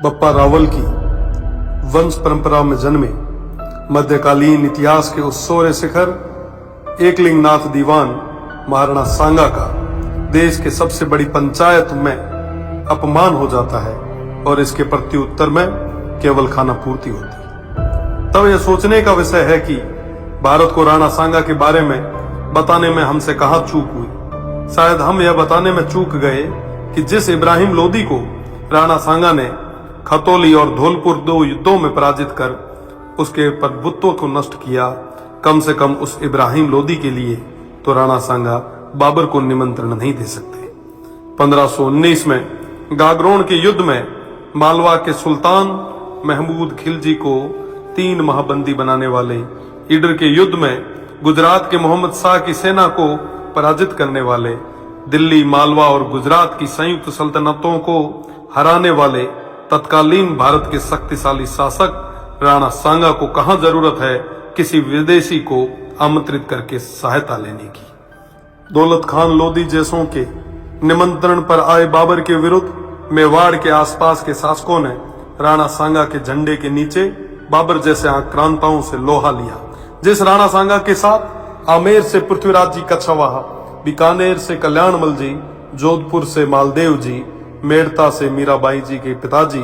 बप्पा रावल की वंश परंपरा में जन्मे मध्यकालीन इतिहास के उस सोरे शिखर एकलिंगनाथ दीवान महाराणा सांगा का देश के सबसे बड़ी पंचायत में अपमान हो जाता है और इसके प्रत्युत्तर में केवल खाना पूर्ति होती है। तब यह सोचने का विषय है कि भारत को राणा सांगा के बारे में बताने में हमसे कहां चूक हुई। शायद हम यह बताने में चूक गए कि जिस इब्राहिम लोदी को राणा सांगा ने खतौली और धौलपुर 2 युद्धों में पराजित कर उसके प्रभुत्व को नष्ट किया, कम से कम उस इब्राहिम लोदी के लिए तो राणा सांगा बाबर को निमंत्रण नहीं दे सकते। 1519 में गागरोन के युद्ध में मालवा के सुल्तान महमूद खिलजी को 3 माह बंदी बनाने वाले, ईडर के युद्ध में गुजरात के मोहम्मद शाह की सेना को पराजित करने वाले, दिल्ली, मालवा और गुजरात की संयुक्त सल्तनतों को हराने वाले तत्कालीन भारत के शक्तिशाली शासक राणा सांगा को कहां जरूरत है किसी विदेशी को आमंत्रित करके सहायता लेने की। दौलत खान लोदी जैसों के निमंत्रण पर आए बाबर के विरुद्ध मेवाड़ के आसपास के शासकों ने राणा सांगा के झंडे के नीचे बाबर जैसे आक्रांताओं से लोहा लिया। जिस राणा सांगा के साथ आमेर से पृथ्वीराज जी कछवाहा, बीकानेर से कल्याणमल जी, जोधपुर से मालदेव जी, मेड़ता से मीराबाई जी के पिताजी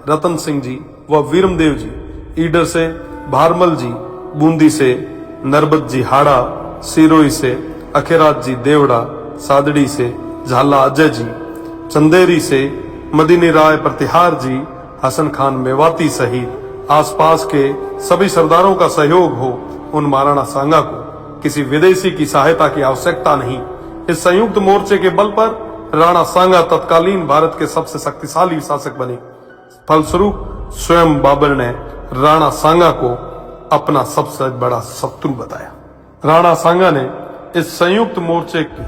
रतन सिंह जी व वीरमदेव जी, ईडर से भारमल जी, बूंदी से नरबत जी हाड़ा, सिरोही से अखेराज जी देवड़ा, सादड़ी से झाला अजय जी, चंदेरी से मदीनी राय प्रतिहार जी, हसन खान मेवाती सहित आसपास के सभी सरदारों का सहयोग हो, उन महाराणा सांगा को किसी विदेशी की सहायता की आवश्यकता नहीं। इस संयुक्त मोर्चे के बल पर राणा सांगा तत्कालीन भारत के सबसे शक्तिशाली शासक बने। फलस्वरूप स्वयं बाबर ने राणा सांगा को अपना सबसे बड़ा शत्रु बताया। राणा सांगा ने इस संयुक्त मोर्चे के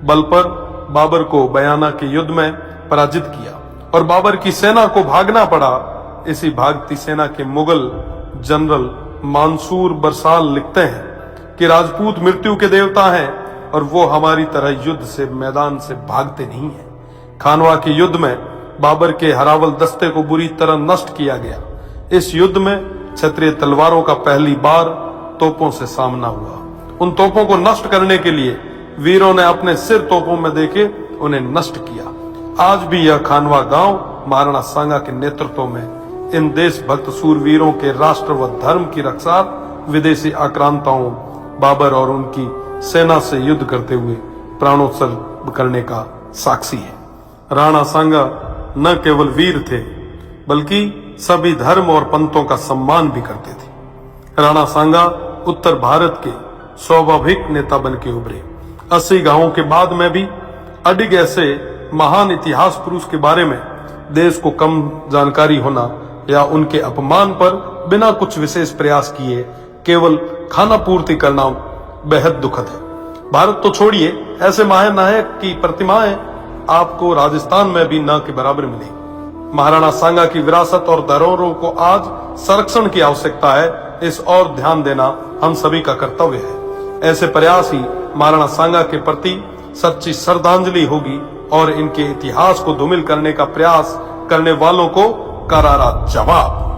बल पर बाबर को बयाना के युद्ध में पराजित किया और बाबर की सेना को भागना पड़ा। इसी भागती सेना के मुगल जनरल मंसूर बरसाल लिखते हैं कि राजपूत मृत्यु के देवता हैं और वो हमारी तरह युद्ध से मैदान से भागते नहीं हैं। खानवा के युद्ध में बाबर के हरावल दस्ते को बुरी तरह नष्ट किया गया। इस युद्ध में क्षत्रिय तलवारों का पहली बार तोपों से सामना हुआ। उन तोपों को नष्ट करने के लिए वीरों ने अपने सिर तोपों में देके उन्हें नष्ट किया। आज भी यह खानवा गांव महाराणा सांगा के नेतृत्व में इन देशभक्त सूरवीरों के राष्ट्र व धर्म की रक्षा विदेशी आक्रांताओं बाबर और उनकी सेना से युद्ध करते हुए प्राणोत्सर्ग करने का साक्षी है। राणा सांगा न केवल वीर थे बल्कि सभी धर्म और पंथों का सम्मान भी करते थे। राणा सांगा उत्तर भारत के स्वाभाविक नेता बन के उभरे। 80 गांवों के बाद में भी अडिग ऐसे महान इतिहास पुरुष के बारे में देश को कम जानकारी होना या उनके अपमान पर बिना कुछ विशेष प्रयास किए केवल खाना पूर्ति करना बेहद दुखद है। भारत तो छोड़िए, ऐसे महानायक की प्रतिमाएं आपको राजस्थान में भी न के बराबर मिलेगी। महाराणा सांगा की विरासत और धरोहरों को आज संरक्षण की आवश्यकता है। इस और ध्यान देना हम सभी का कर्तव्य है। ऐसे प्रयास ही महाराणा सांगा के प्रति सच्ची श्रद्धांजलि होगी और इनके इतिहास को धूमिल करने का प्रयास करने वालों को करारा जवाब।